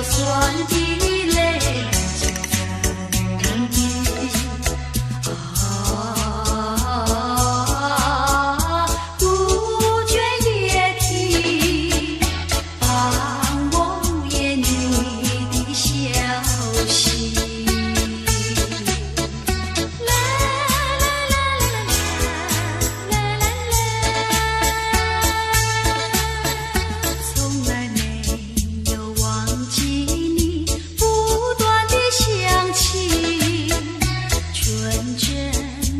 酸的泪沉沉的杜鹃别啼，伴我午夜你的消息。啦啦啦啦啦啦啦，从来没有忘记你不断的响起，纯真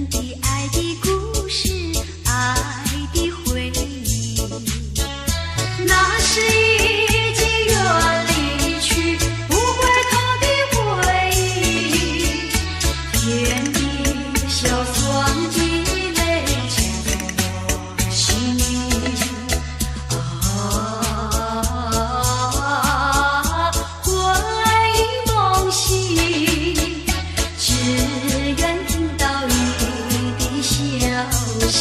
的爱的故事，爱的回忆，那是已经远离去不回头的回忆，甜的小酸的泪沉我心里。魂萦梦系，只愿听到你的消息。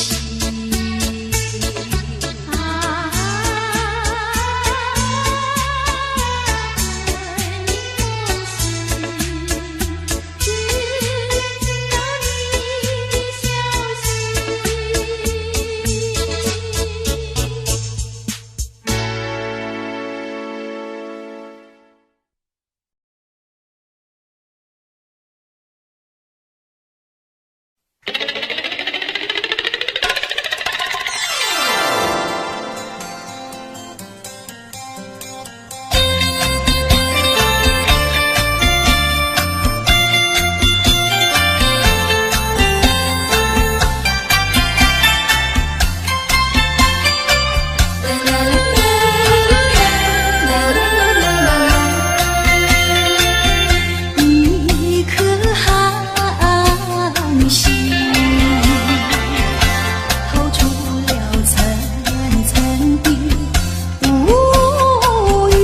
一颗寒心透出了层层的乌云，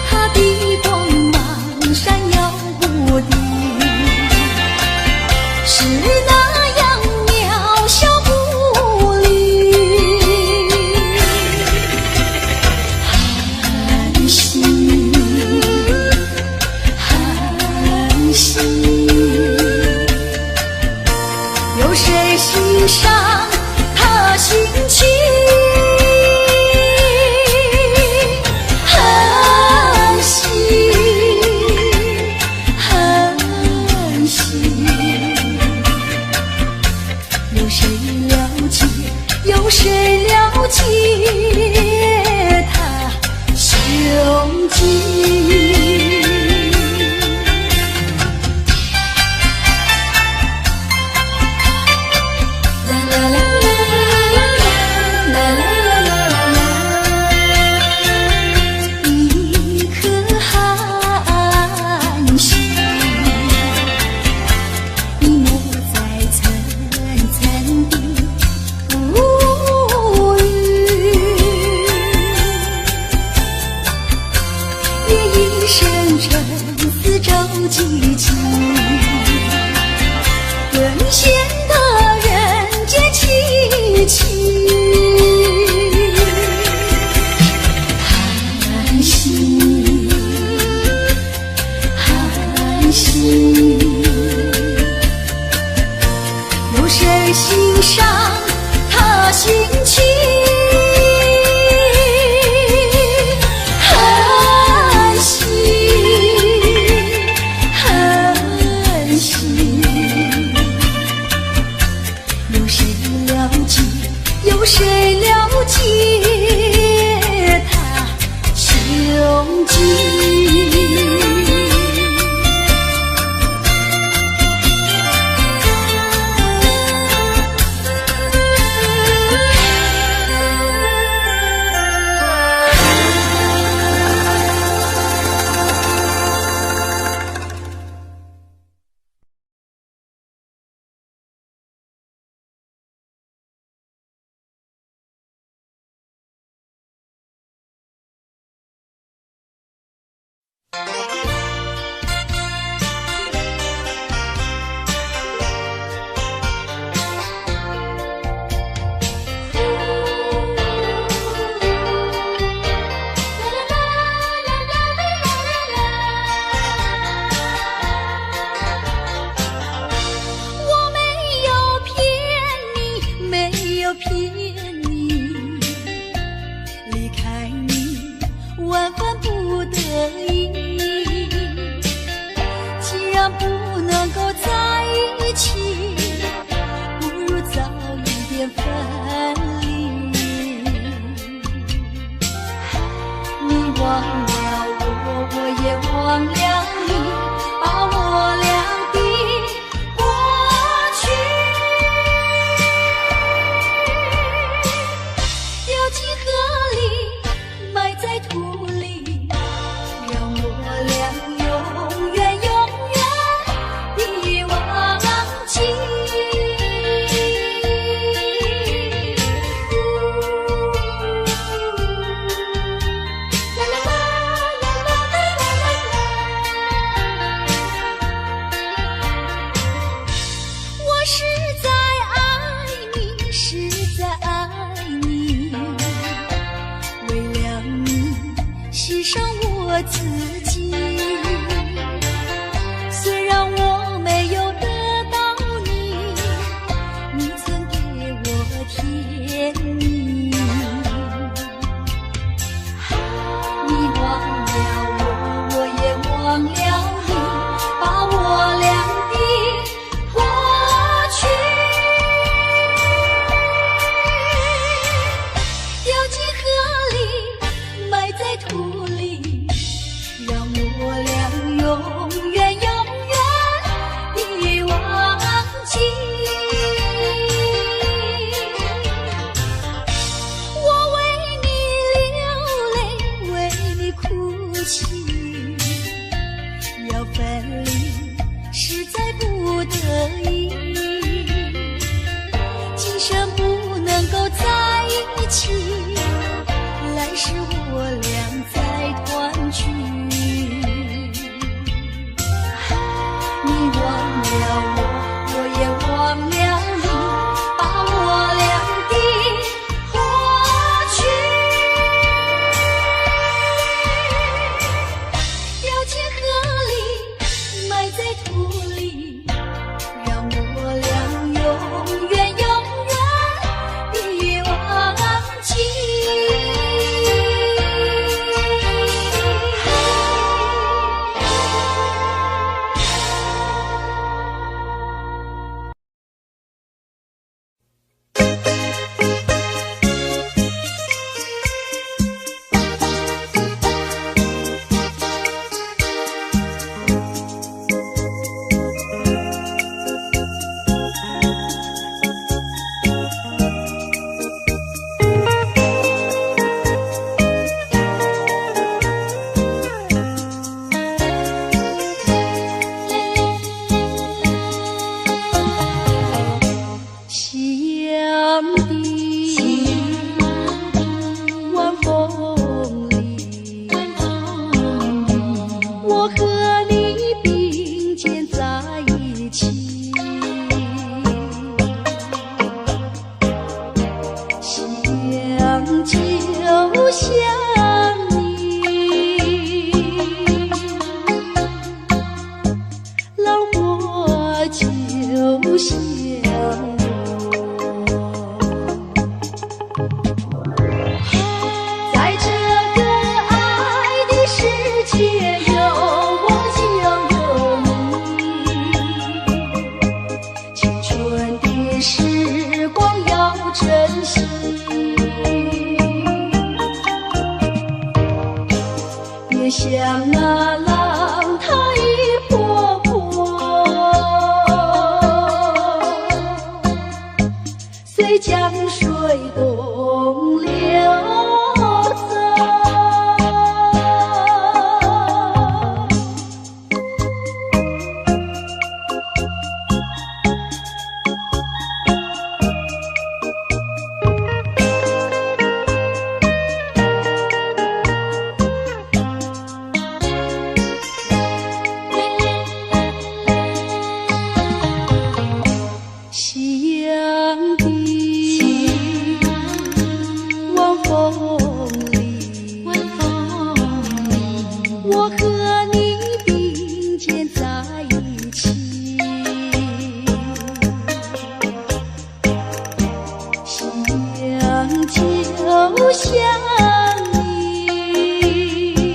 它的光芒闪耀不定，是那样渺小不灵。寒心，寒心，有谁欣赏他心情？寒心，寒心，有谁了解？有谁了解他胸襟？啦啦啦啦啦啦啦啦，一颗寒心隐没在层层的乌云，夜已深沉四周寂静，更显得人间凄凄。寒心，寒心，有谁欣赏他心情？寒心，寒心，有谁了解？有谁了解他胸襟？万分不得已。既然不能够在一起，不如早一点分离。你忘了我，我也忘了你，把我俩的过去丢进河里，埋在土里，让我俩永远永远地忘记。我实在爱你，实在爱你，为了你牺牲我自己。虽然我没有得到你，你曾给我甜蜜。你忘了我，我也忘了你，把我俩的过去丢进河里，埋在土里，让我俩永远永远地忘记。我为你流泪，为你哭泣，要分离实在不得已。今生不能够在一起，来世我俩再团聚。你忘了我，我也忘了你，把我俩的过去丢进河里，埋在土里，让我俩永远永远地忘记。像那浪它一波波，随江水东流走。就像你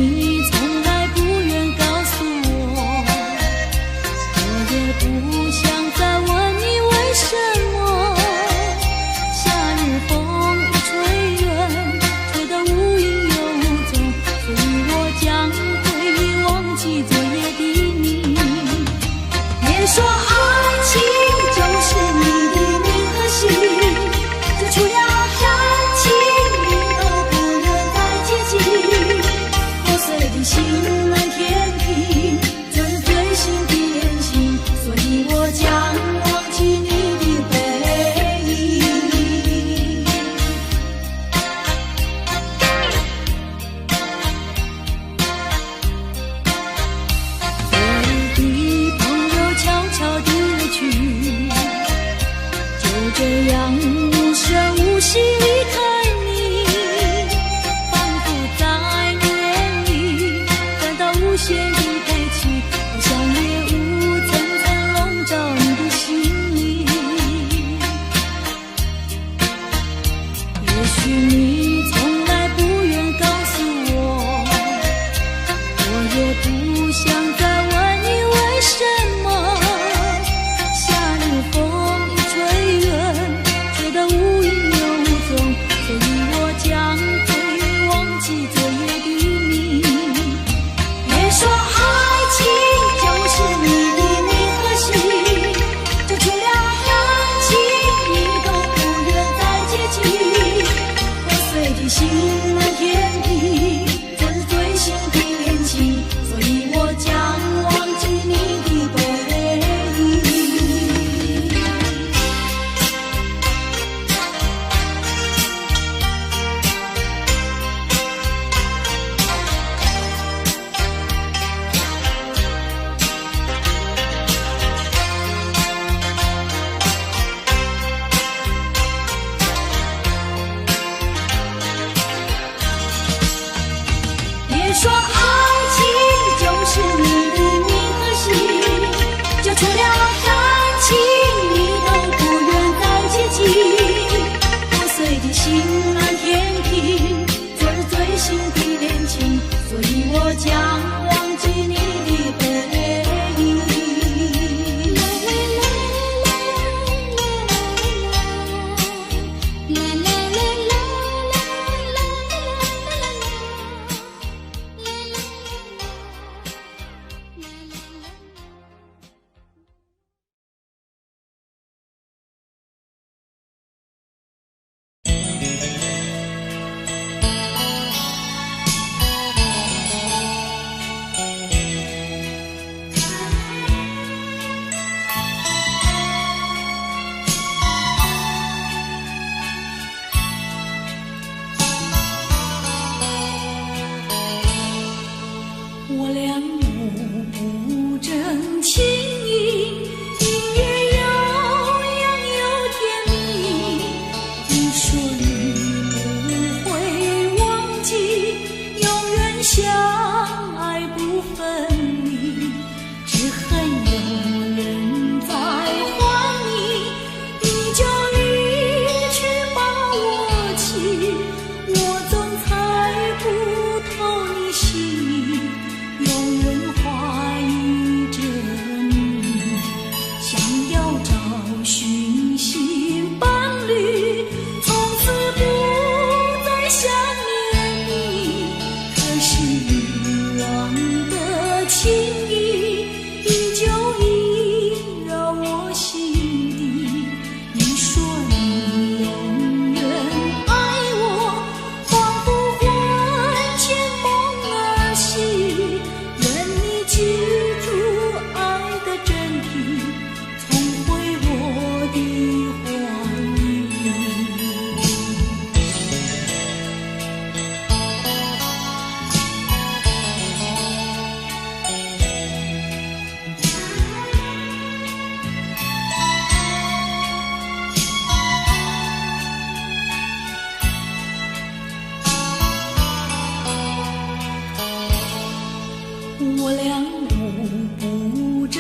你从来不愿告诉我，我也不想再问你为什么。夏日风一吹远，吹得无影又无踪，所以我将会忘记昨夜的你。别说爱情就是你的名和姓，这除了感情都不能再接近。破碎的心难填平，这是最新的恋情，所以我将忘记你的背影。我的朋友悄悄地离去，就这样无声无息离开你，仿佛在夜里感到无限的悲戚，好像猎物层层笼罩你的心里。也许你从来不愿告诉我，我也不想再问你为什么。夏日风一吹远，吹得无影又无踪，所以我将会忘记昨夜的你。别说爱情就是你的名和姓，就除了感情你都不愿再接近。破碎的心难填平，这是最新的恋情，所以我将忘记你的背影。别说爱情就是你的名和姓，就除了感情你都不愿再接近。破碎的心难填平，这是最新的恋情，所以我将忘记你的背影。啦啦啦啦啦啦我俩目不争情意，音乐悠扬又甜蜜。你说你不会忘记，永远相爱不分离，只恨有人在还你，你就一去把我弃，我总猜不透你心意，永远怀疑着你，想要找寻新伴侣，从此不再想念你。可是遗忘的情谊，依旧萦绕我心底。你说你永远爱我，仿佛魂牵梦儿系。愿你记住爱的真谛，重回我的怀里。我俩目不争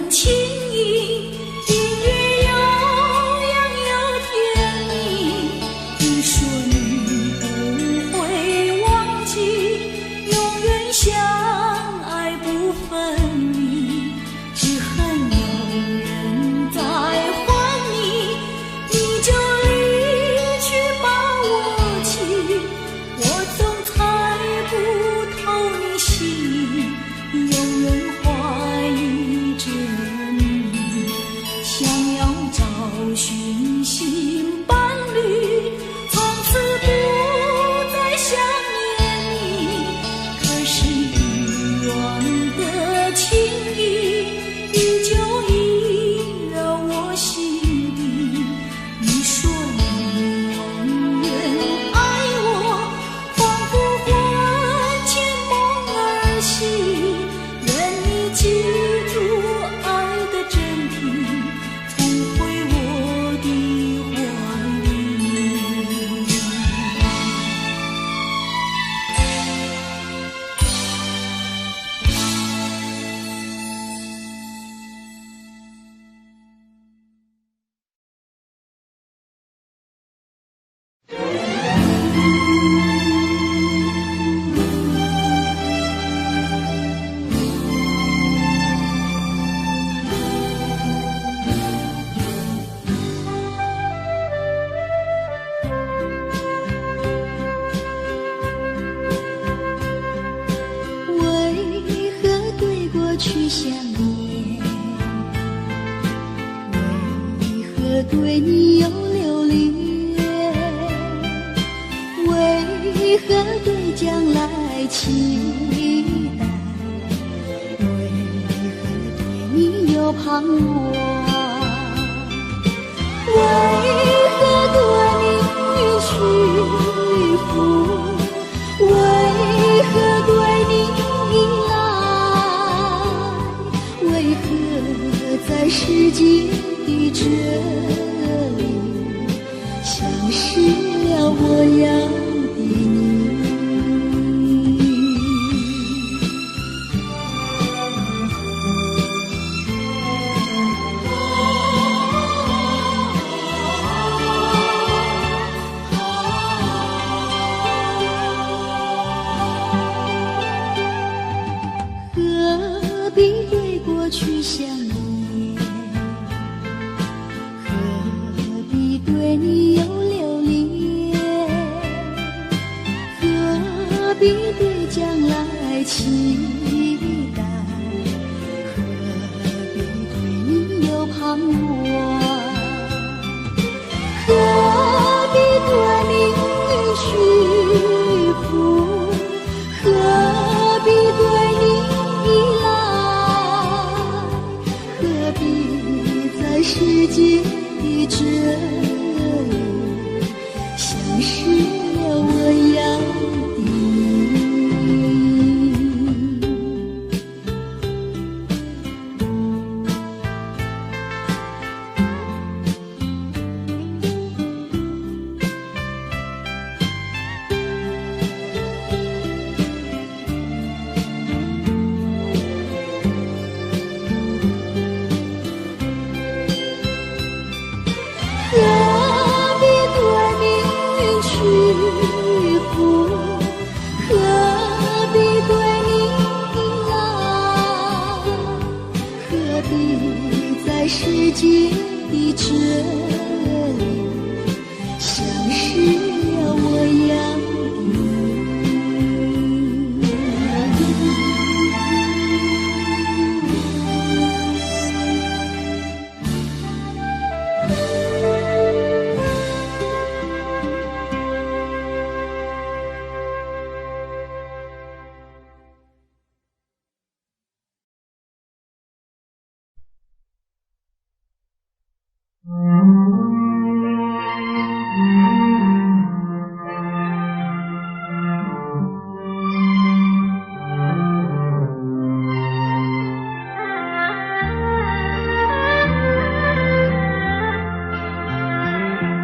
情意，音乐悠扬又甜蜜。你说你不会忘记，永远相去想念？为何对你有留恋？为何对将来期待？为何对你有盼望？为何对你屈服？为何对你依赖？为何在世界的这里消失了我要的你？何必对过去想念？何必对你有留恋？何必对将来期待？何必对你有盼望？何必对你屈服？何必对你依赖？何必在世界的这里消失了我要的你？何必对你屈服？何必对你依赖？何必在世界的这里消失了我要的你？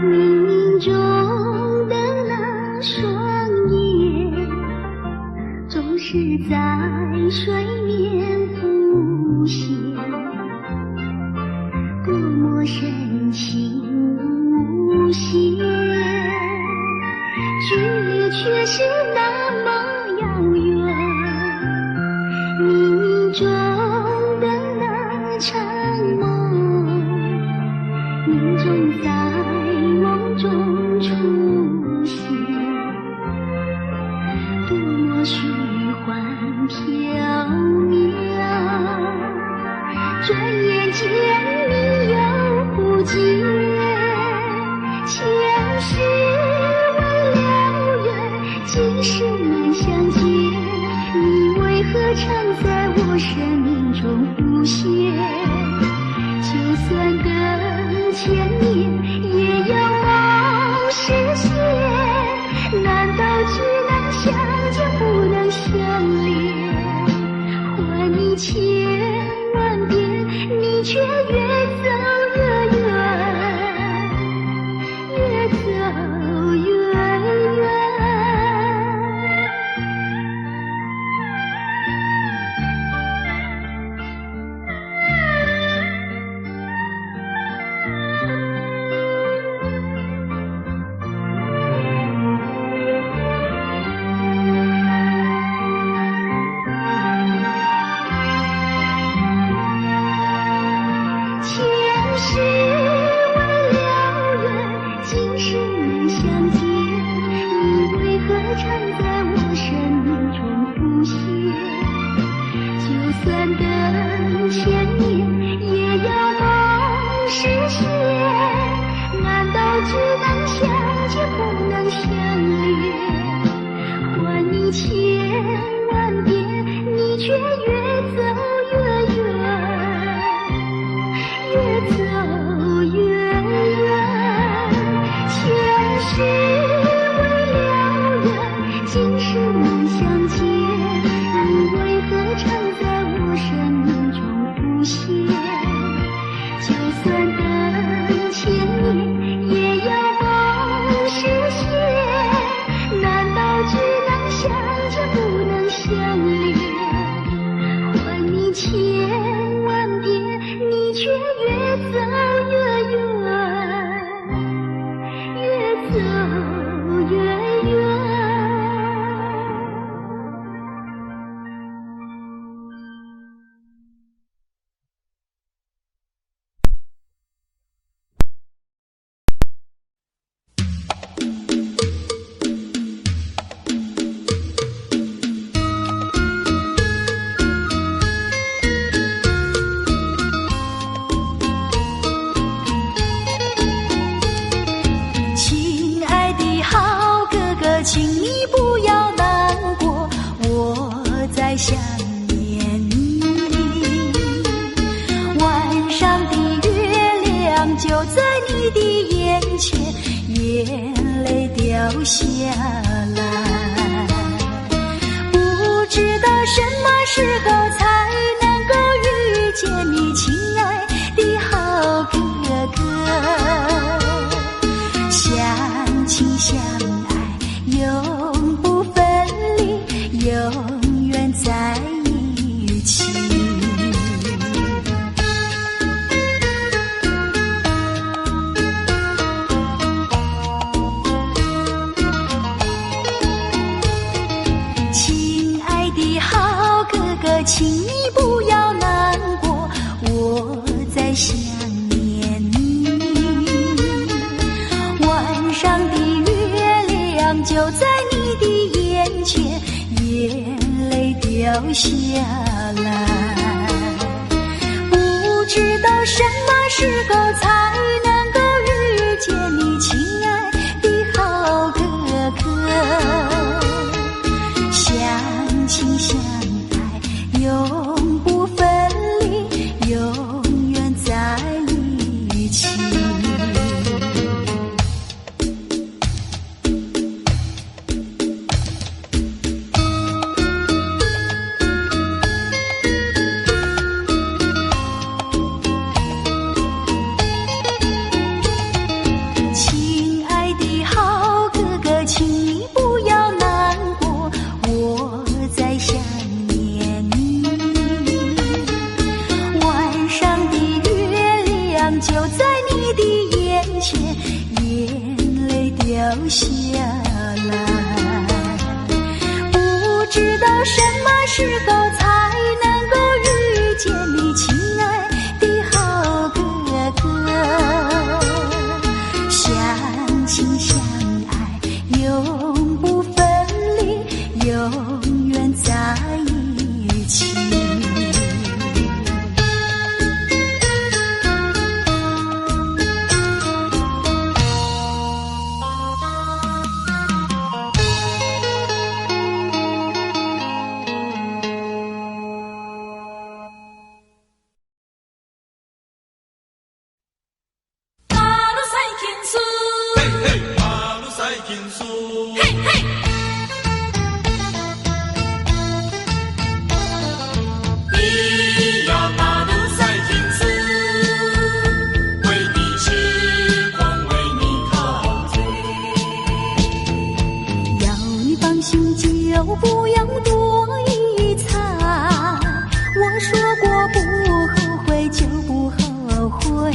冥冥中的那双眼，总是在水面浮现，多么深情无限，距离却是那么遥远。冥冥中的那场梦，你总在梦中出现，多么虚幻缥缈，转眼间你又不见。前世未了缘，今生难相见，你为何常在我生命中浮现？就算等千年，也要梦实现。难道只能相见不能相恋？换你千万遍，你却越走越远，越走越远。算等千年，也要梦实现。难道只能相见不能相恋？换你千万遍，你却越走越远，越走越远。前世为了缘，今世难相见，你为何常在我生命中浮现？就算等千年，也要梦实现。难道只能相见不能相恋？换你千万遍，你却越走越远，越走越远。请你不要难过，我在想念你。晚上的月亮就在你的眼前，眼泪掉下来。不知道什么时候才能够遇见你，亲爱的好哥哥。相亲相永不分离，永远在一起。亲爱的好哥哥，请你不要难过，我在想念你。晚上的就在你的眼前，眼泪掉下来。不知道什么时候才能够遇见你，亲爱的好哥哥。相亲相爱，永不分离，永远在一起。就在你的眼前，眼泪掉下来。不知道什么时候才能够遇见你，亲爱的好哥哥。相亲相爱，永不分离，永远在一起。就不要多一餐，我说过不后悔就不后悔。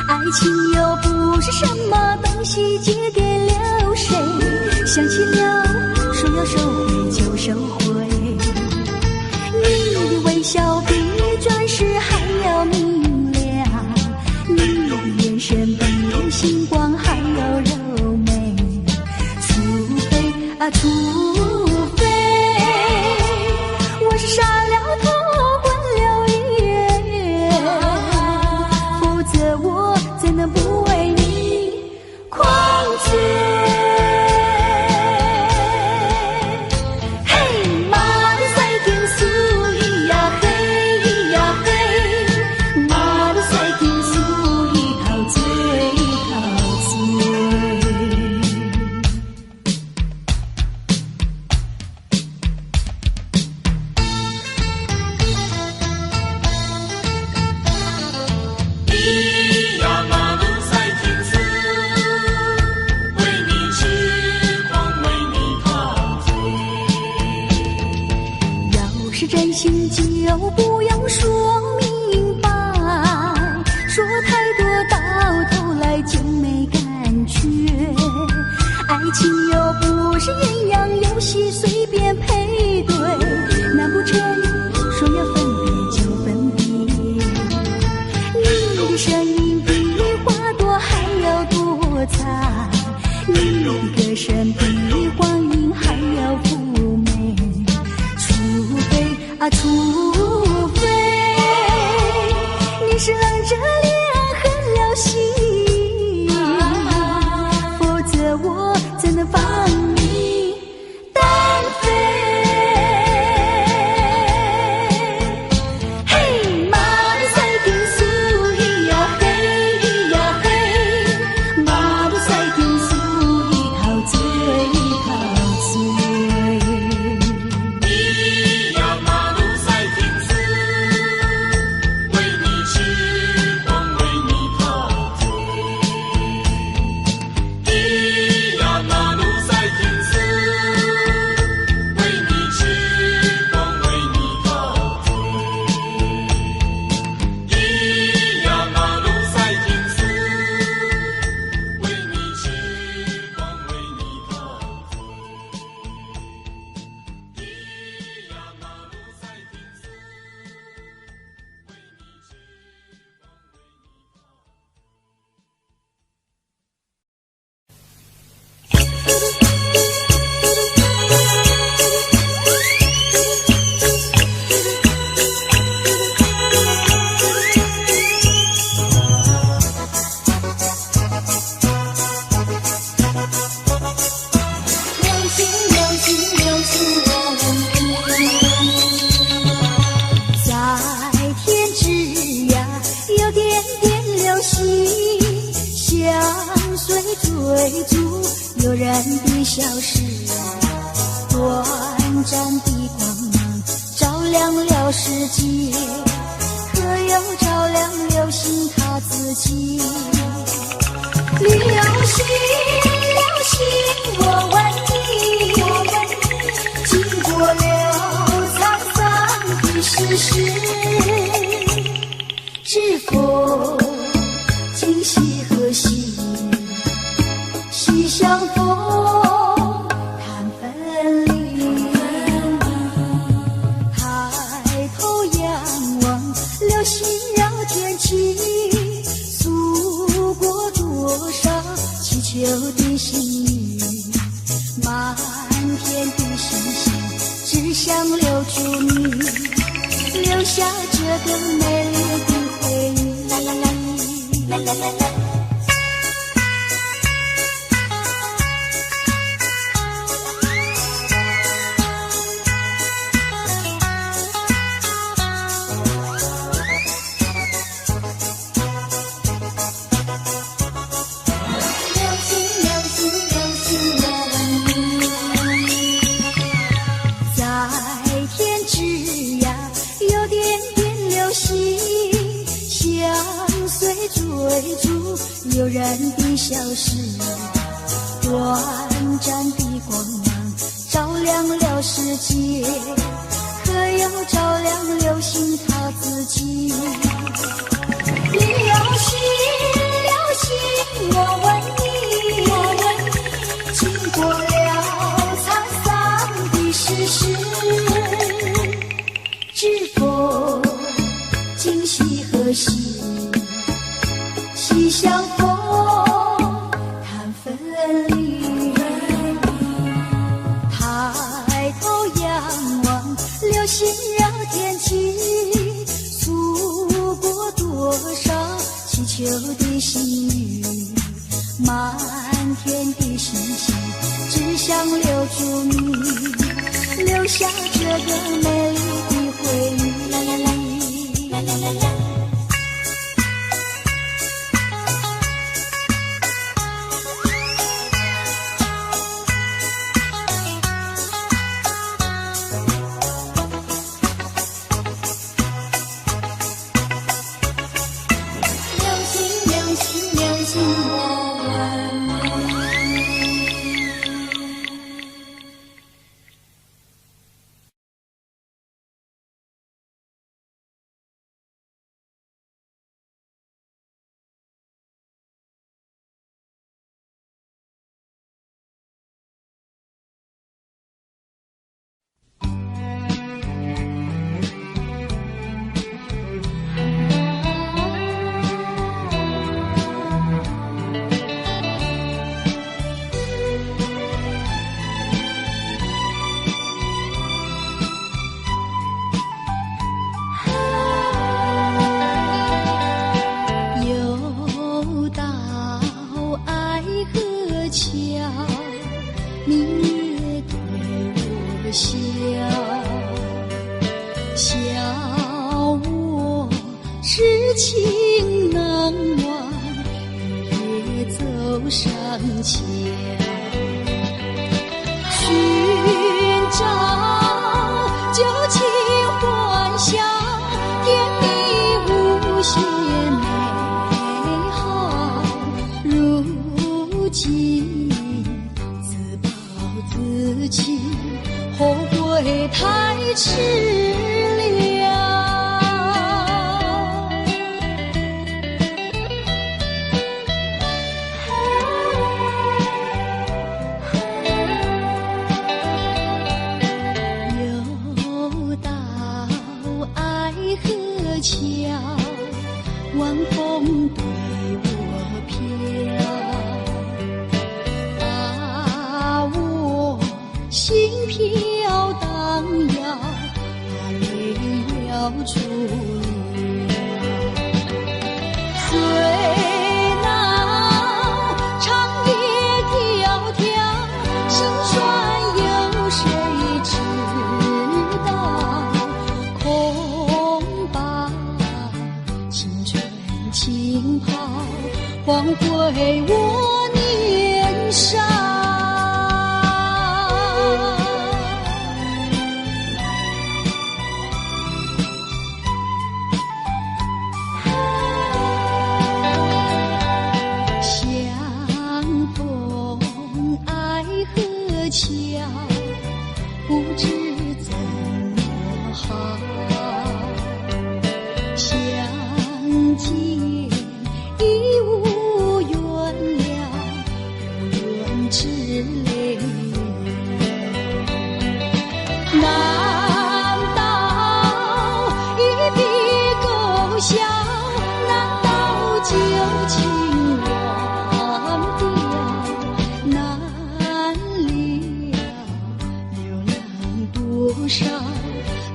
爱情又不是什么东西借给了谁，想起了说要收回就收回。你的微笑比钻石还要明亮，你的眼神比星光还要柔美。除非我是傻了头是真心就不要说明白，说太多到头来就没感觉。爱情又不是鸳鸯游戏随便配对，难不成说要分别就分别？你的声音比花朵还要多彩，你的歌声比黄莺还要妩媚。除非你是冷着脸狠了心，否则我怎能放你单飞？嘿，马路赛天苏咿呀嘿咿呀嘿，马路赛天苏咿陶醉陶醉。咿呀马路赛天苏，为你痴狂为你陶醉。咿呀马路赛天苏，为你痴狂为你陶醉。咿呀马路赛天苏，为你痴狂为你陶醉。咿呀马路赛天苏，为你痴狂为你陶醉。流星流星流星我问你，在天之涯有点点流星，相随追逐悠然地消失，短暂的光芒照亮了世界，可有照亮流星它自己？流星流星我问你，经过了沧桑的世事，是否今夕何夕？西相逢谈分离，抬头仰望流星绕天际，诉过多少祈求的心语，满天的星星只想留住你，留下这个美丽的回忆。啦啦啦啦啦啦啦。流星流星流星我问你，在天之涯有点点流星，相随追逐悠然地消失，短暂的光芒照亮了世界，可有照亮流星它自己？流星流星我问你，经过了沧桑的世事，知否今夕何夕？西相逢谈分离，抬头仰望流星绕天际，诉过多少祈求的心语，满天的星星只想留住你，留下这个美丽的回忆。啦啦啦啦啦啦啦。笑我痴情难忘，日夜走上桥，寻找旧情欢笑，甜蜜无限美好。如今自暴自弃，后悔太迟了。又到爱河桥，晚风对我飘，把我心飘荡摇，把泪流出了。虽那长夜迢迢，心酸有谁知道？恐怕青春轻跑，换回我年少。相逢爱河桥，不知怎么好。相见已无缘了，无论知泪流。难道一笔勾销？难道旧情忘掉？难了流浪多少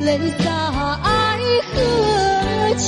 泪在爱河桥。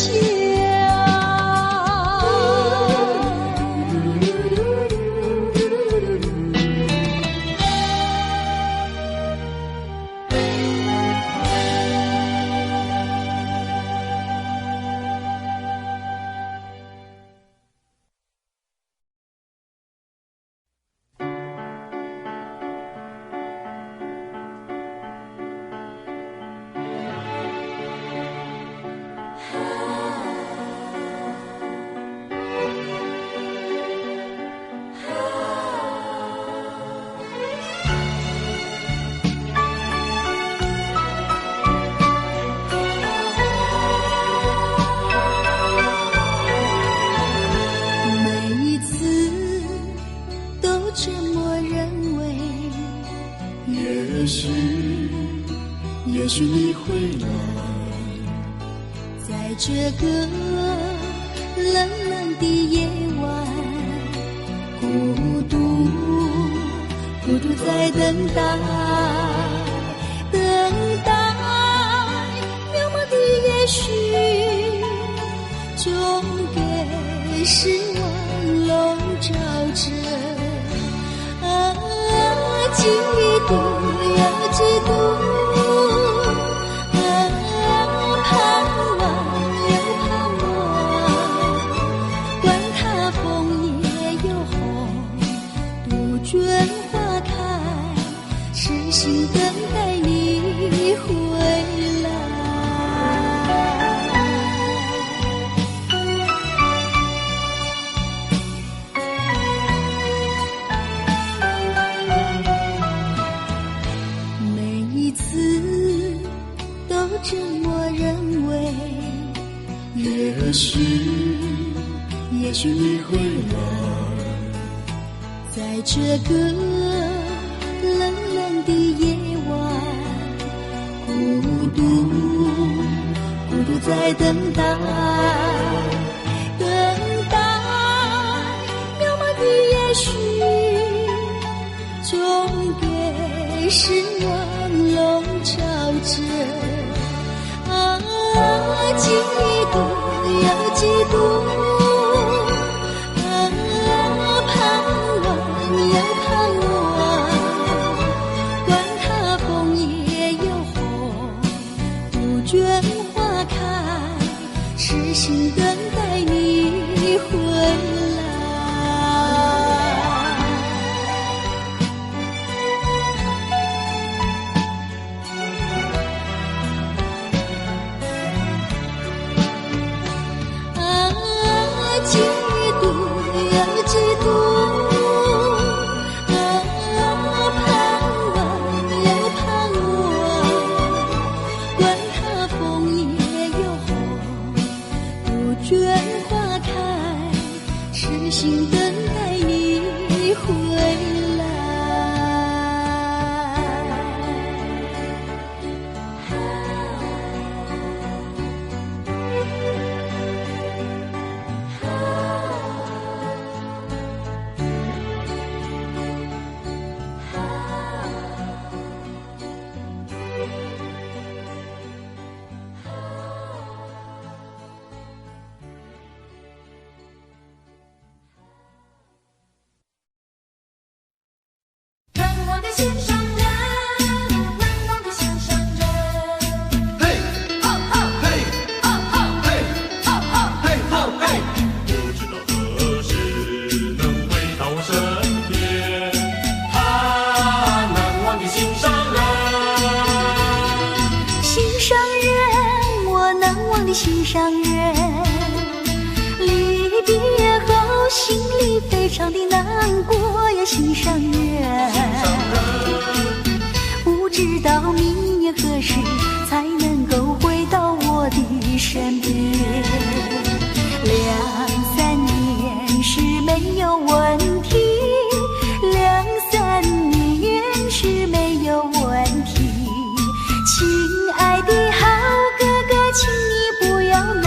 也许你会来，在这个冷冷的夜晚，孤独在等待，渺茫的也许，终给失望笼罩着。嫉妒又嫉妒，盼望又盼望，管它枫叶又红，杜鹃花开，痴心等待你回来。这么认为，也许你会来，在这个冷冷的夜晚，孤独在等待，渺茫的也许，终给失望笼罩着。嫉妒又嫉妒，盼望又盼望，管它枫叶又红，杜鹃鹃花开，痴心等待你回来。几度又几度，盼望又盼望，管它枫叶又红，杜鹃花开，痴心等待你回来。心上人，离别后心里非常的难过呀，心上人，不知道明年何时才能够回到我的身边。2-3年是没有问题，2-3年是没有问题。亲爱的好哥哥，请你不要难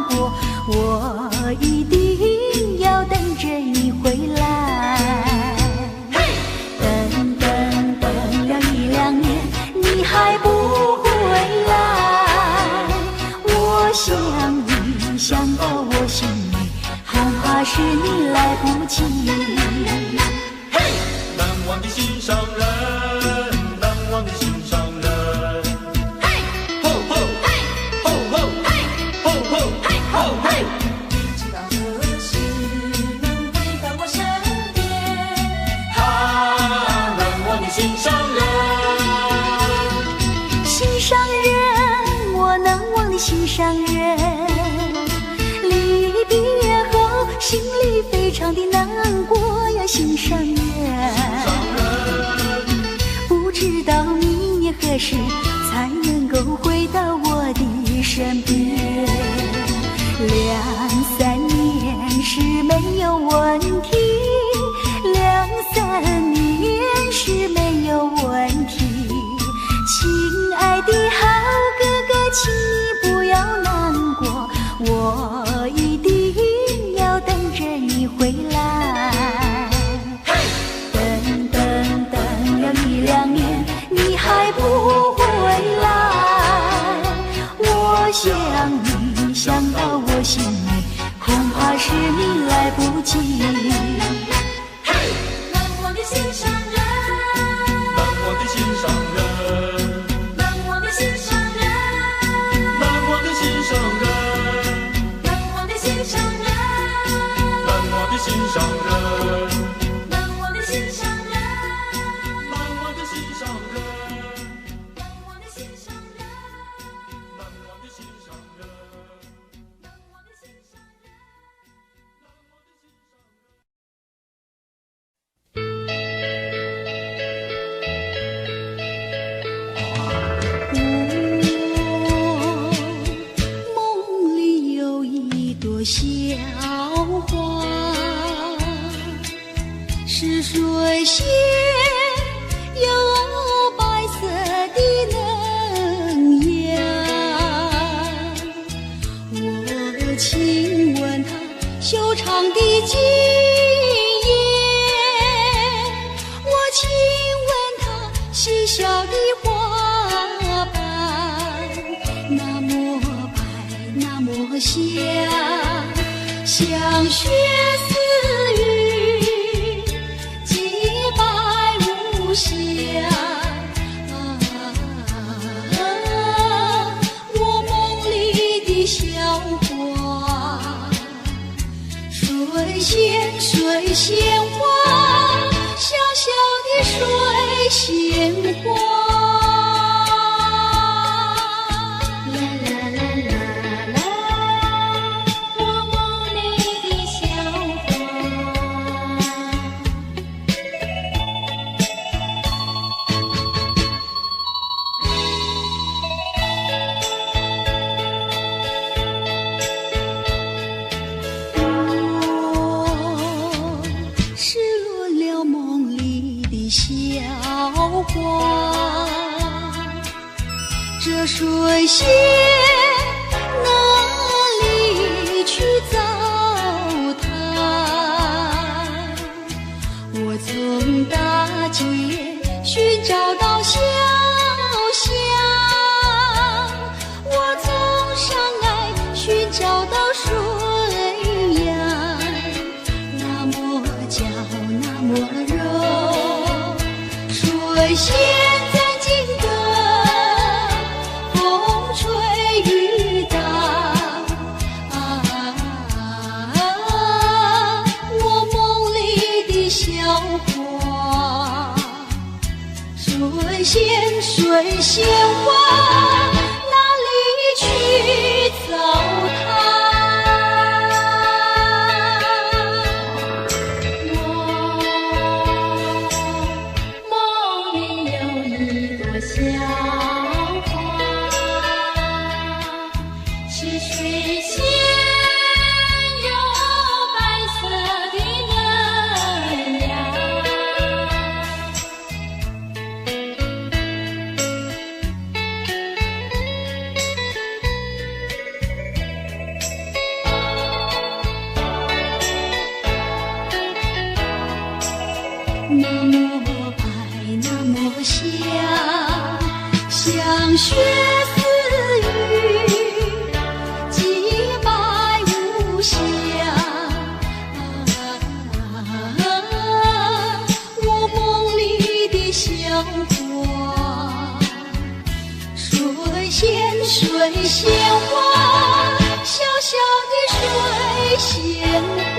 过，我一定要等着你回来。等了1-2年，你还不回来，我想你想到我心里，恐怕是你来不及。难忘的心上人，难忘的心上人。心上人，离别后心里非常的难过呀，心上人，不知道明年何时才能够回到我的身边。2-3年是没有问题，2-3年是没有问题。亲爱的好哥哥，请你不要难过，我一定要等着你回来。等了1-2年，你还不回来，我想你想到我心里，恐怕是你来不及。难忘的心上人，难忘的心上人。心上人，难忘的心上人，难忘的心上人，难忘的心上人，难忘的心上人，难忘的心上人，难忘的心上人。梦里有一朵小花，是水仙，有白色的嫩芽。我亲吻它修长的茎叶，我亲吻它细小的花瓣，那么白，那么香，像雪似雨，洁白无瑕。我仙水仙花，小小的水仙花。啦啦啦啦啦，我梦里的小花。失落了梦里的小花，这水仙哪里去找它？我从大街寻找到小巷，我从山隘寻找到水呀，那么娇那么柔，水仙在静的风吹雨打我梦里的小花，水仙水仙花，哪里去找它？小花是水仙，有白色的嫩芽。那么白，那么香。像雪似雨，洁白无瑕我梦里的小花，水仙水仙花，小小的水仙花。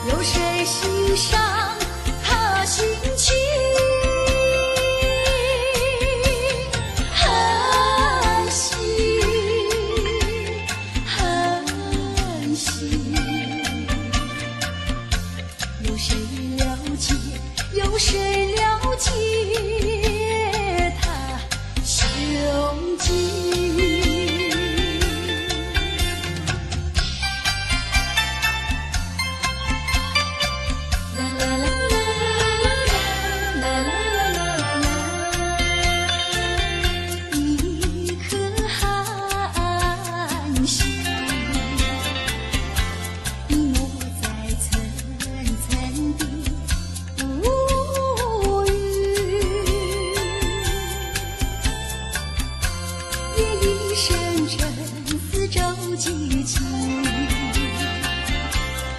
有谁欣赏他心情？很细，很细。有谁了解？有谁了解他胸襟？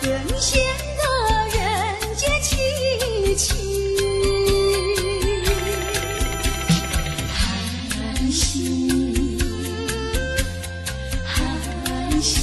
更显得人间凄凄，寒心，寒心。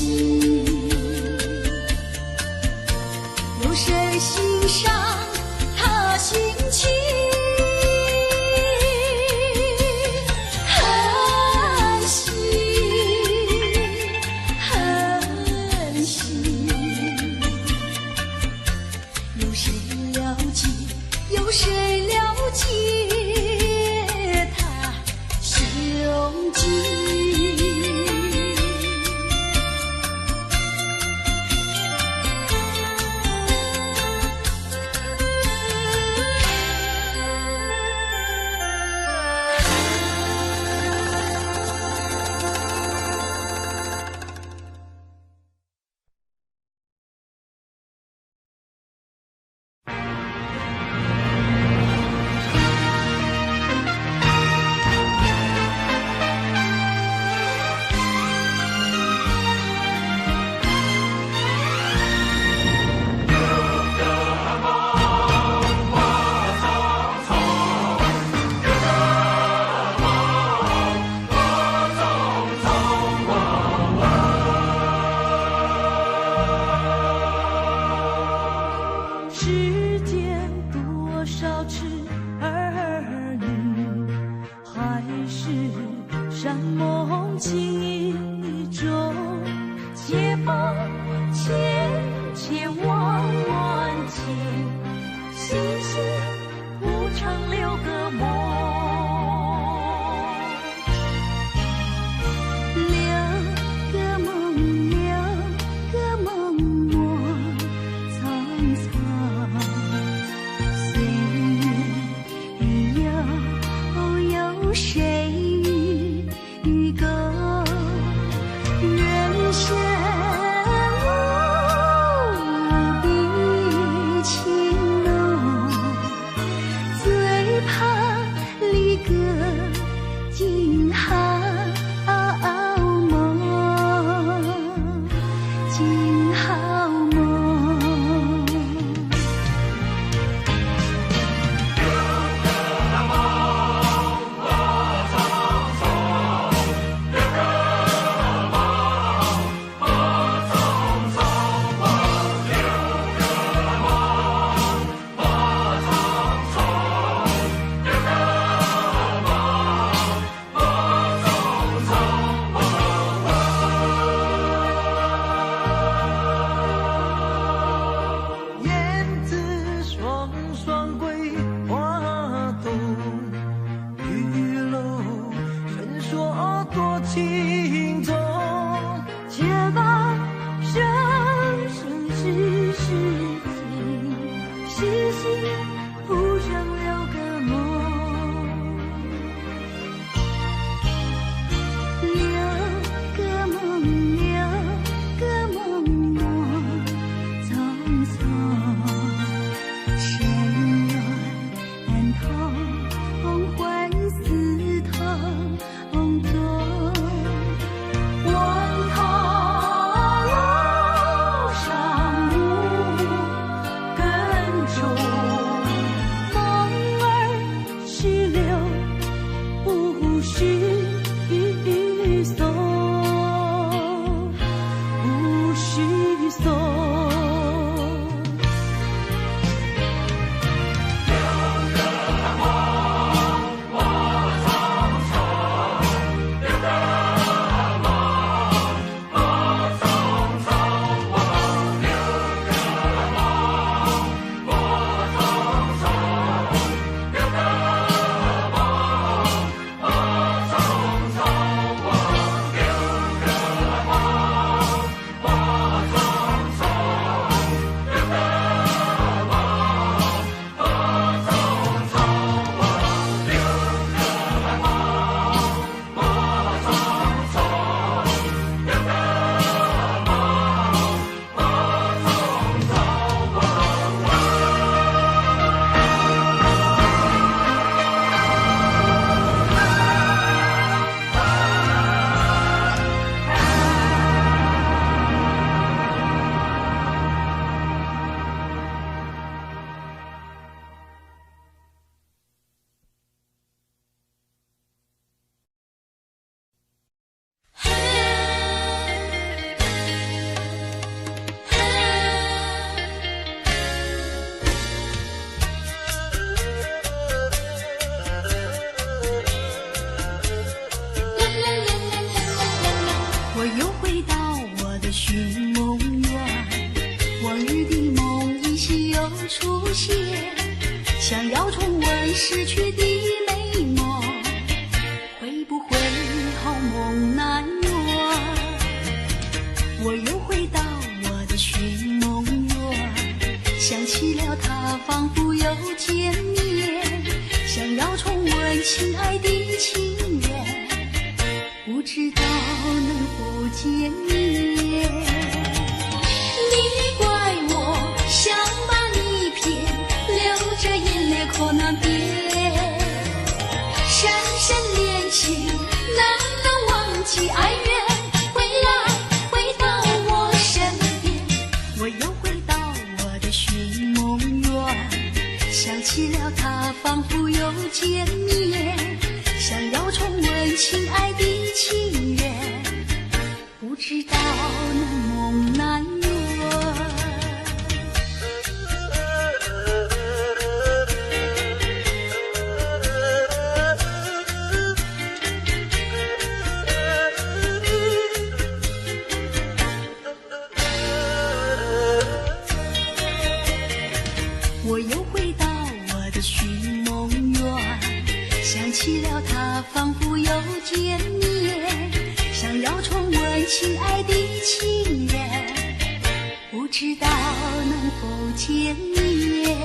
梦境中，且放千千万万件，星星谱成6个梦，6个梦，6个梦我苍苍，岁月有谁与共？人生无比情浓，最怕离歌惊寒。想要重温逝去的美梦，会不会好梦难圆？我又回到我的寻梦园，想起了他，仿佛又见面。想要重温亲爱的情缘，不知道能否见面。你怪我想把你骗，流着眼泪可难辨。深深恋情难能忘记爱缘，回来回到我身边。我又回到我的寻梦园，想起了他，仿佛又见面。想要重温亲爱的情缘，不知道能梦难圆。亲爱的情人，不知道能否见面。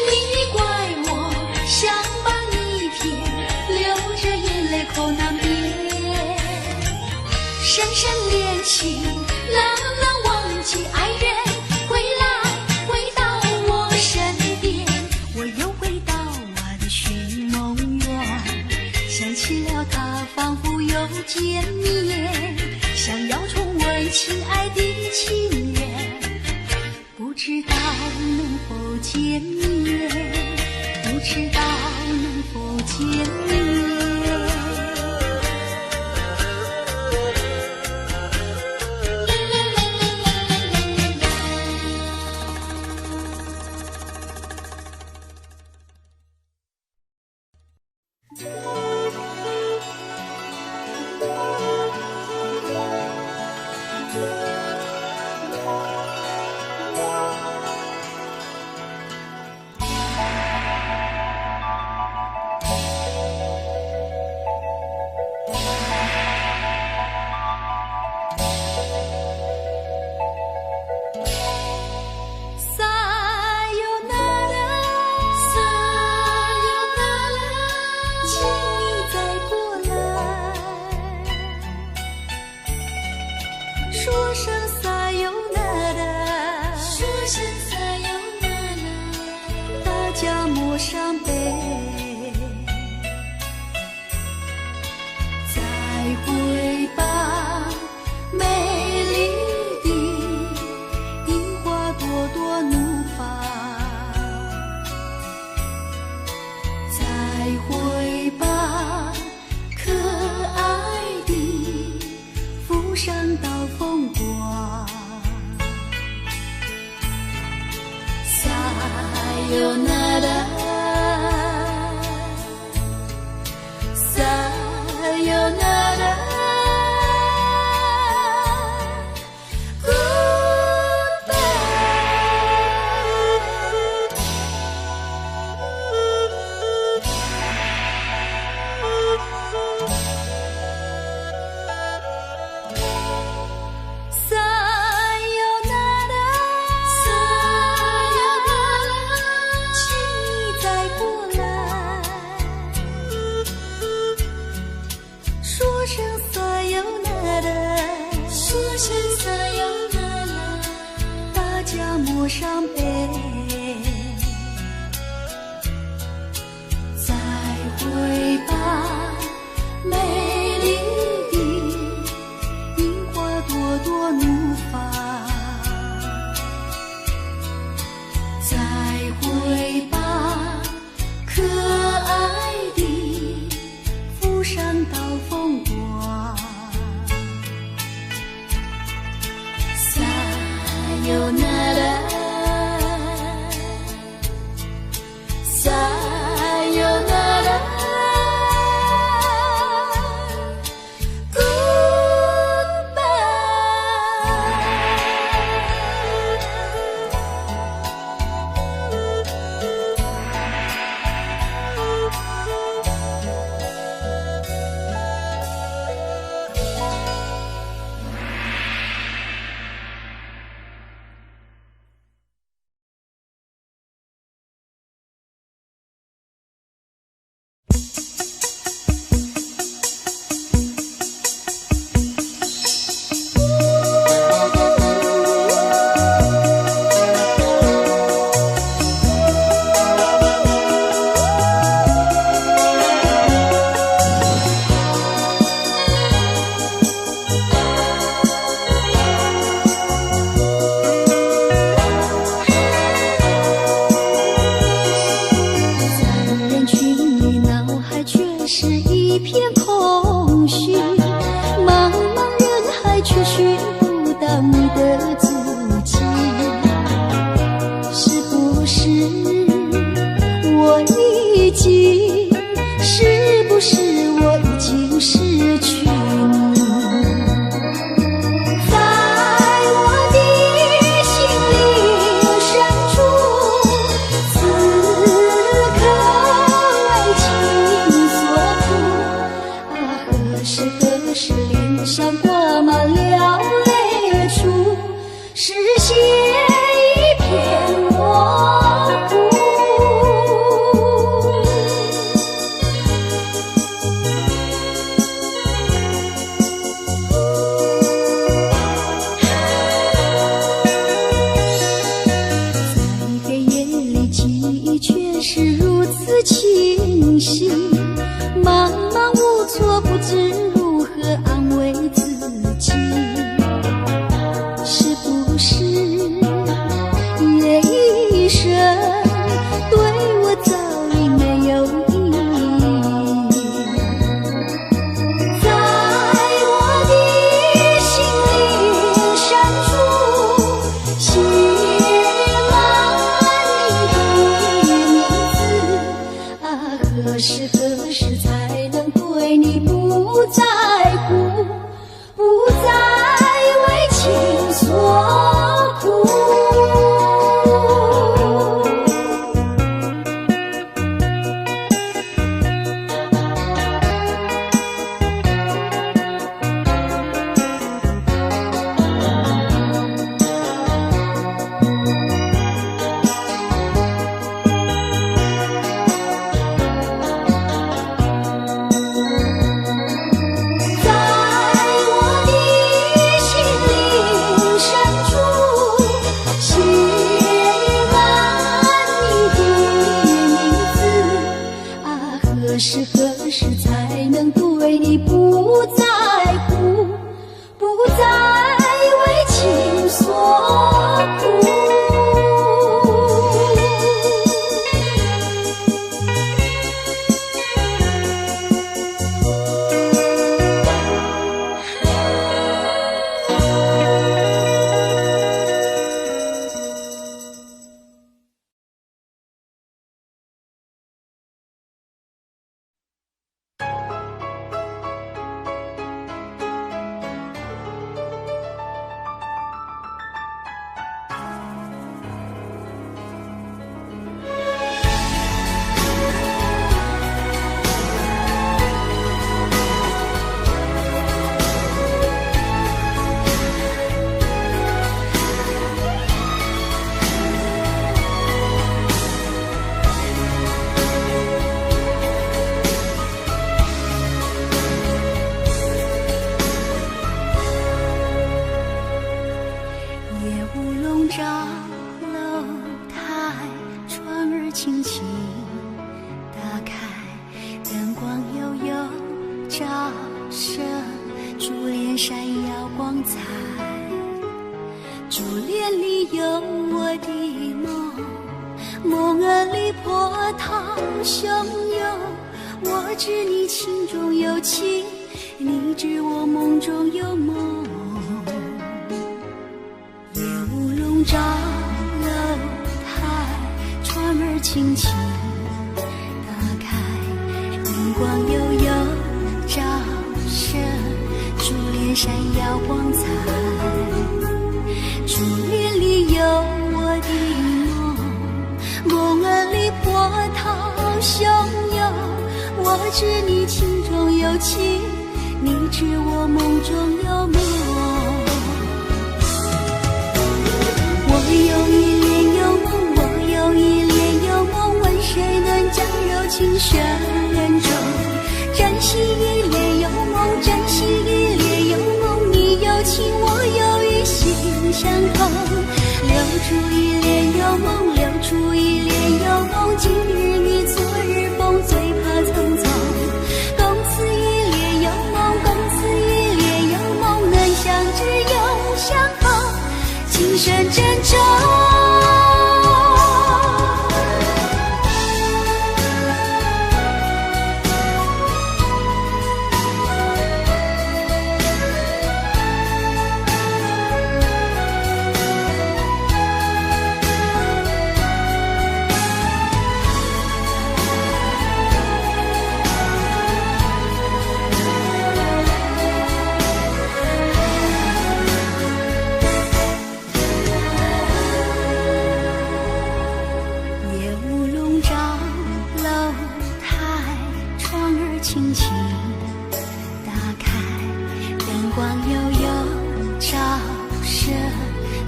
你怪我想帮你骗，流着眼泪口难辩。深深恋情难忘记爱人，归到我身边，我又回到我的寻梦园，想起了他仿佛又见面，想要重温亲爱的情人，不知道能否见面，不知道能否见面。是何时连上挂满了泪珠，视线一片模糊。在黑夜里，记忆却是如此清晰，茫茫无措，不知如何安慰自己。是不是夜一生对我早已没有意义？在我的心灵深处，写满你的名字啊，何时何时才能对你不在乎，不再为情所苦？何时何时才能对你不在乎，不再为情所苦？珠帘里有我的梦，梦儿里波涛汹涌。我知你情中有情，你知我梦中有梦。夜雾笼罩楼台，船儿轻轻打开，灯光悠悠照射，珠帘闪耀光彩。珠帘里有我的梦，梦儿里波涛汹涌。我知你情中有情，你知我梦中有梦。我有一帘幽梦，我有一帘幽梦，问谁能将柔情深中？珍惜一帘幽梦，珍惜一帘幽梦，你有情我有意，心相通。留住一帘幽梦，留住一帘幽梦，今日雨昨日风，最怕匆匆。共此一帘幽梦，共此一帘幽梦，能相知永相逢，情深珍重。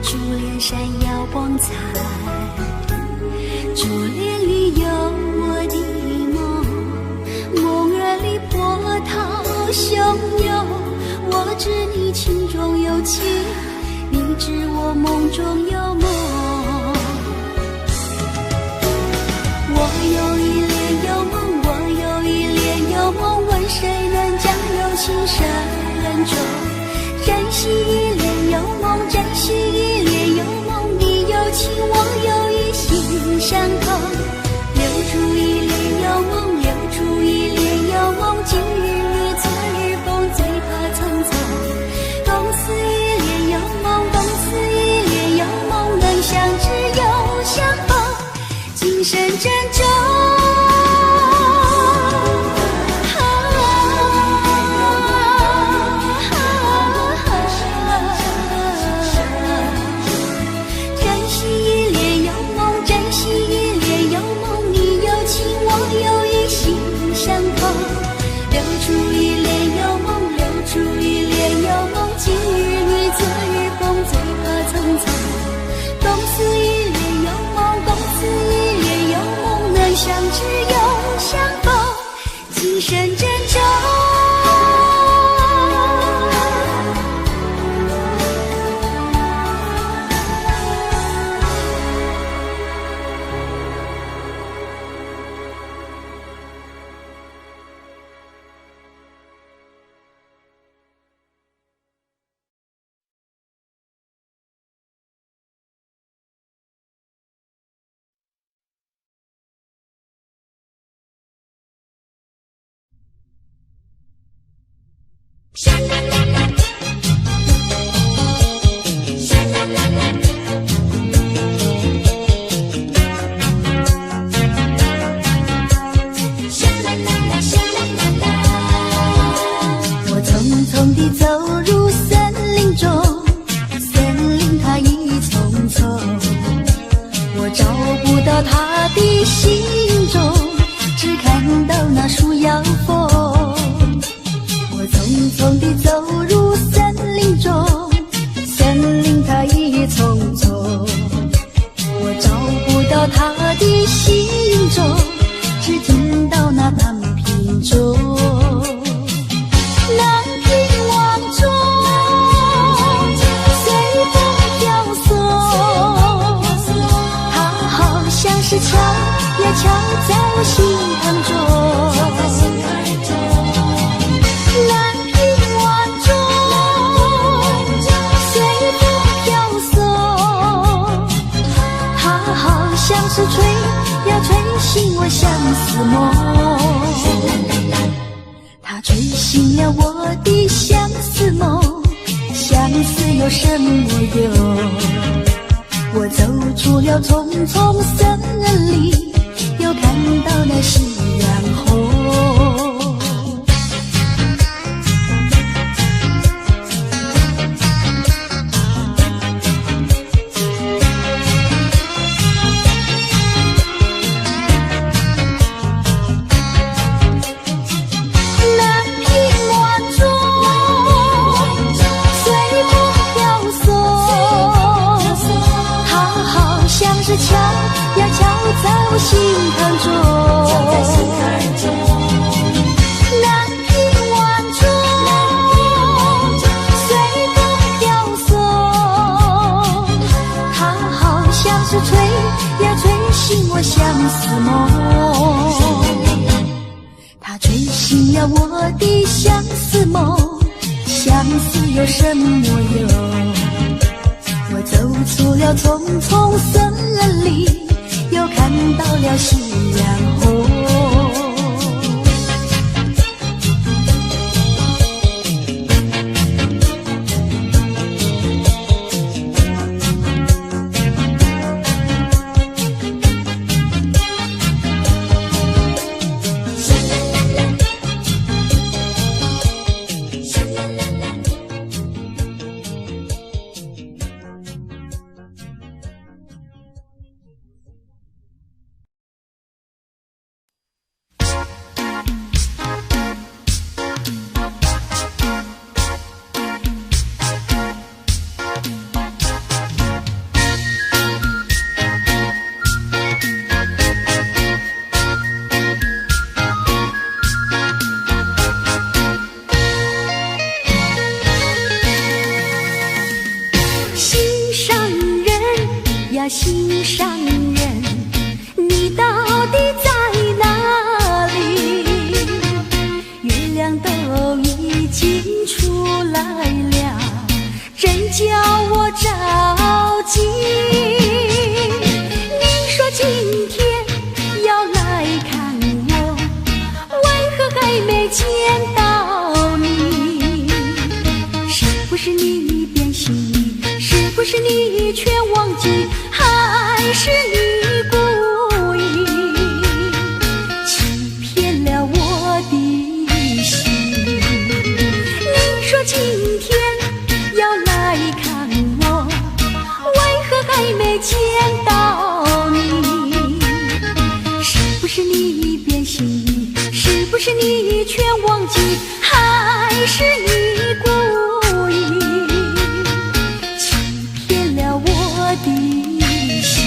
珠帘闪耀光彩，珠帘里有我的梦，梦儿里波涛汹涌。我知你情中有情，你知我梦中有梦。我有一帘幽梦，我有一帘幽梦，问谁能将有情深重？珍惜一帘幽梦，珍惜一帘幽梦，你有情我有意，心相通。留住一帘幽梦，留住一帘幽梦，今日你昨日风，最怕匆匆。共此一帘幽梦，共此一帘幽梦，能相知又相逢，今生珍重。相知又相逢，今生珍重。我匆匆地走入森林中，森林它一丛丛，我找不到它的行踪，只看到那树摇风。我匆匆地走入森林中，森林它一丛丛，我找不到它的行踪，只听到那南屏钟。南屏望中，随风飘送，它好像是敲呀敲在我心坎中。南屏望中，随风飘送，它好像是吹呀吹醒我相思梦。它吹醒了我的相思梦，相思有什么用？我走出了丛丛森林，又看到了夕阳红。是敲呀敲在我心坎中，南屏望中，随风飘送，它好像是吹呀吹醒我相思梦。它吹醒了我的相思梦，相思有什么用？我走出了丛丛森林，又看到了夕阳红。心上人，你到底在哪里？月亮都已经出来了，真叫我着急。你说今天要来看我，为何还没见到你？是不是你变心意？是不是你全忘记？还是你故意欺骗了我的心？你说今天要来看我，为何还没见到你？是不是你变心意？是不是你全忘记？还是你故意欺骗了我的心？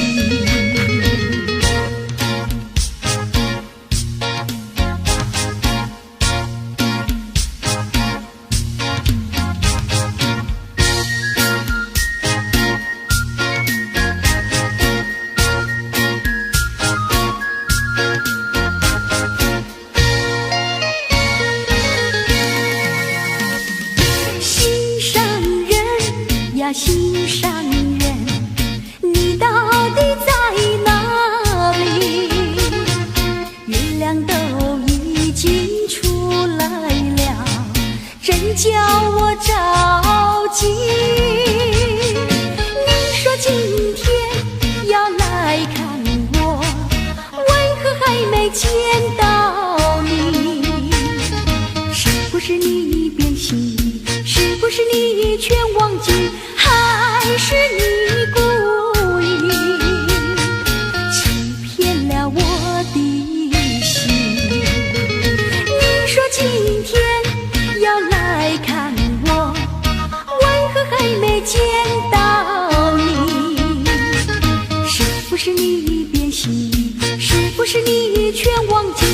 心上人，你到底在哪里？月亮都已经出来了，真叫我着急。你说今天要来看我，为何还没见到你？是不是你变心意？是不是你全忘记？还是你故意欺骗了我的心？你说今天要来看我，为何还没见到你？是不是你变心意？是不是你全忘记？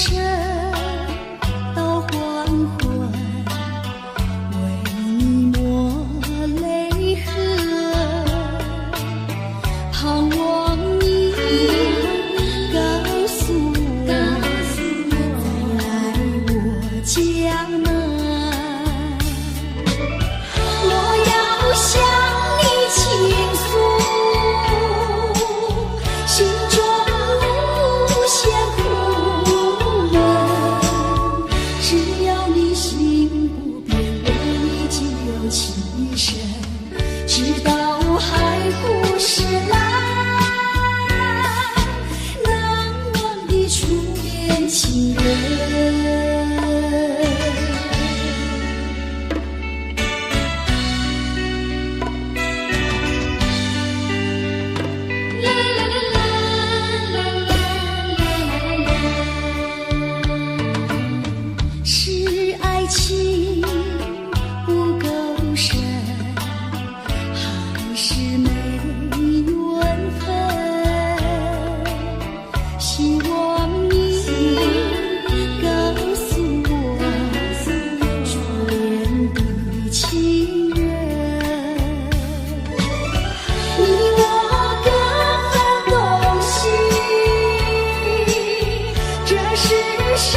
晨到黄昏，为你抹泪痕，盼望你告诉我，再来我江南。我要向你倾诉心中无限苦闷，只要你心不变，我已经有情深，直到海枯石烂，难忘的初恋情人。是爱情不够深，还是没缘分？希望你告诉我，初恋的情人，你我各分东西，这是谁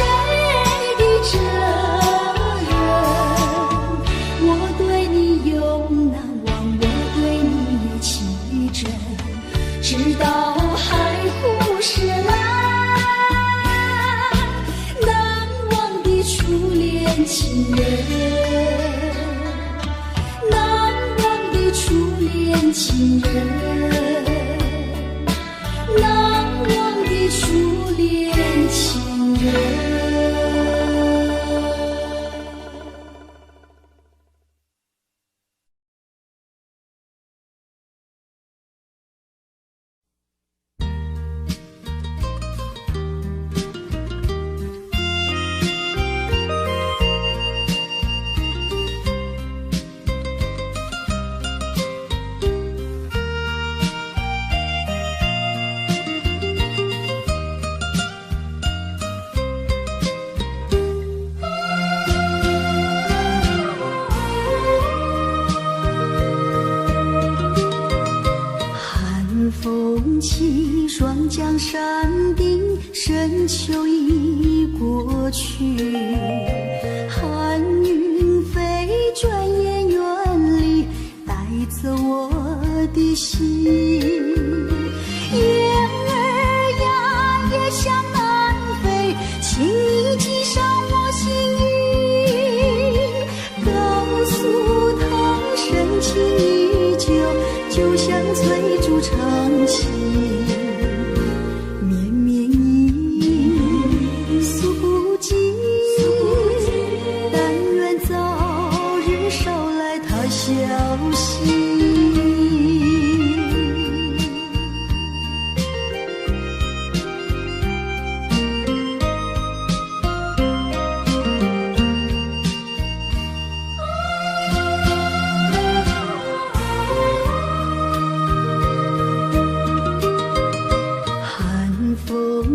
的责任？我对你永难忘，我对你情真，直到海枯石烂，难忘的初恋情人，难忘的初恋情人，难忘的初恋情人。风起，霜降山顶，深秋已过去，寒云飞，转眼远离，带走我的心。雁儿呀，也向南飞，请你系上我心语，告诉他深情依旧，就像翠竹长青。绵绵一诉不尽，但愿早日捎来他消息。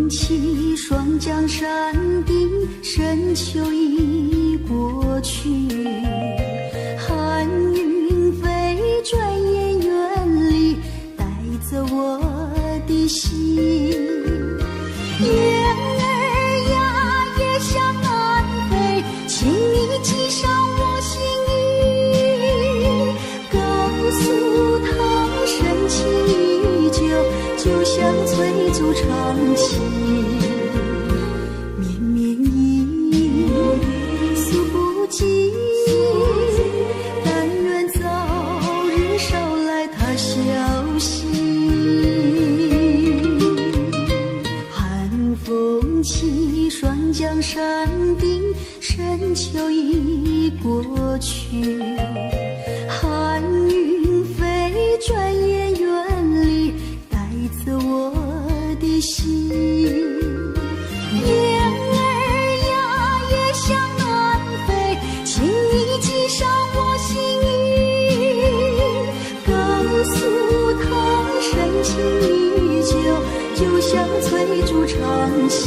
起，霜降山顶，深秋已过去，寒云飞，转眼远离，带走我的心。雁儿呀，也向南飞，请你系上我心语，告诉他深情依旧，就像翠竹长青。绵绵一诉不尽，但愿早日捎来他消息。寒风起，霜降山顶，深秋已过去，寒云飞，转眼远离，带走我的心。雁儿呀，也向南飞，请你系上我心语，告诉他深情依旧，就像翠竹长青。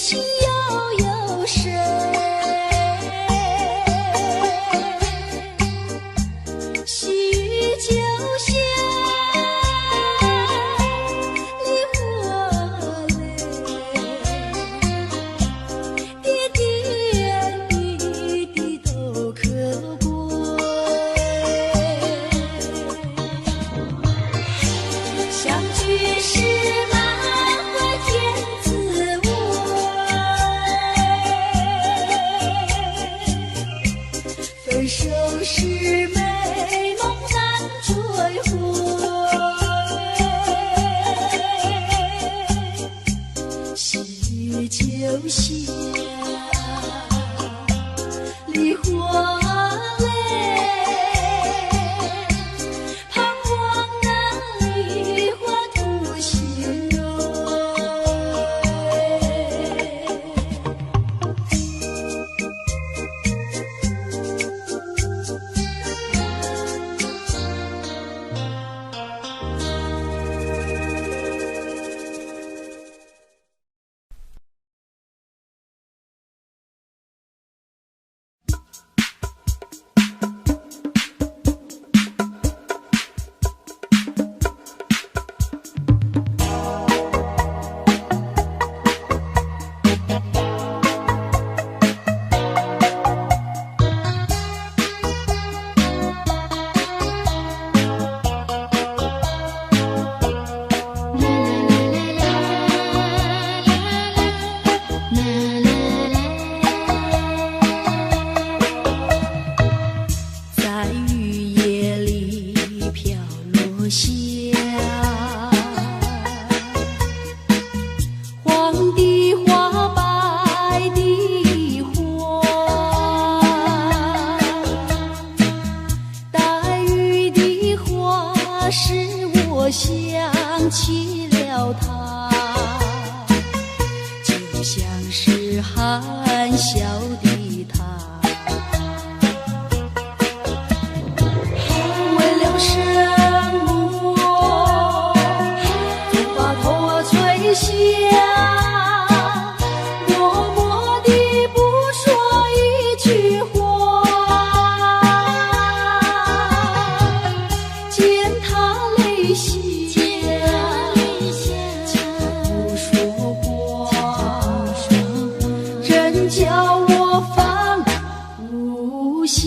心悠悠深，细雨就像梨花泪，点点滴滴都可贵。相聚时满怀甜滋味，分手时美梦难追回。细雨就像梨花泪，盼望那梨花吐心蕊。在雨夜里飘落下黄的花，白的花，带雨的花使我想起了他，就像是含笑的他。为了什么总把头垂下，默默地不说一句话，见他泪下不说话，真叫我放不下。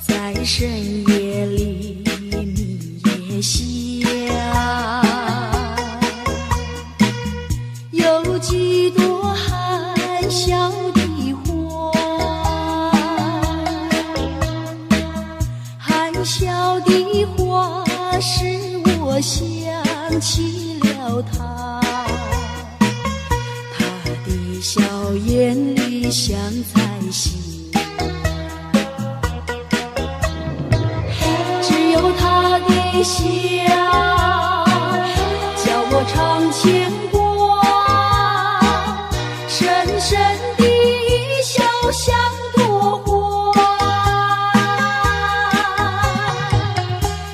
在深夜里迷夜下，有几朵含笑的花，含笑的花使我想起了他，他的笑眼里像彩星，只有他的笑叫我常牵挂，深深的笑像朵花，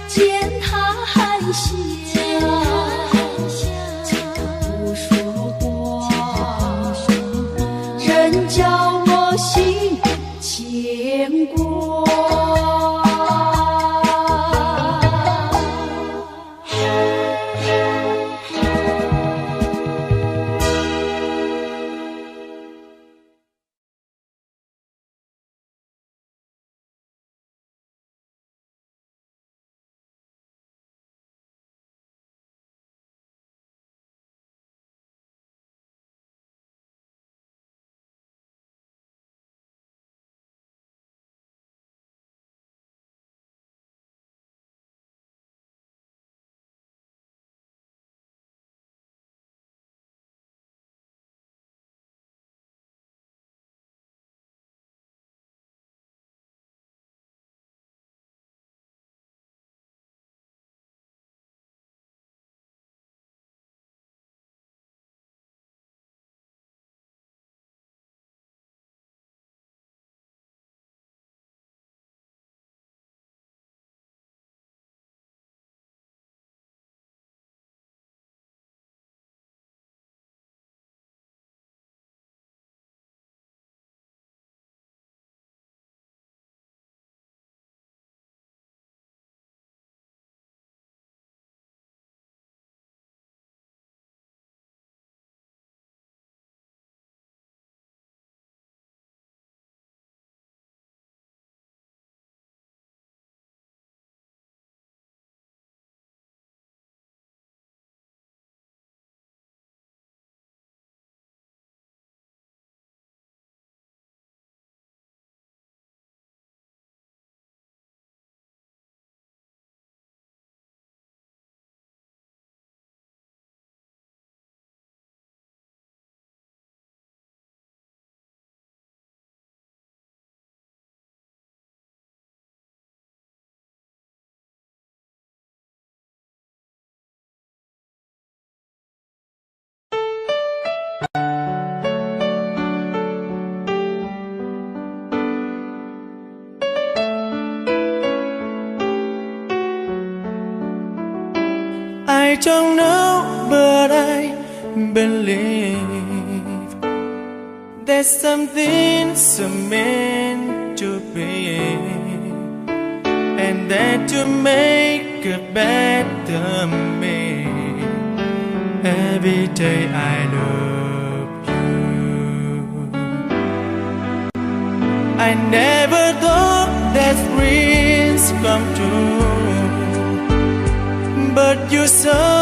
见他含笑不说话，真叫我心牵挂。don't know, but I believe there's something so meant to be, and that to make a better me. Every day I love you. I never thought that dreams come true, but you're so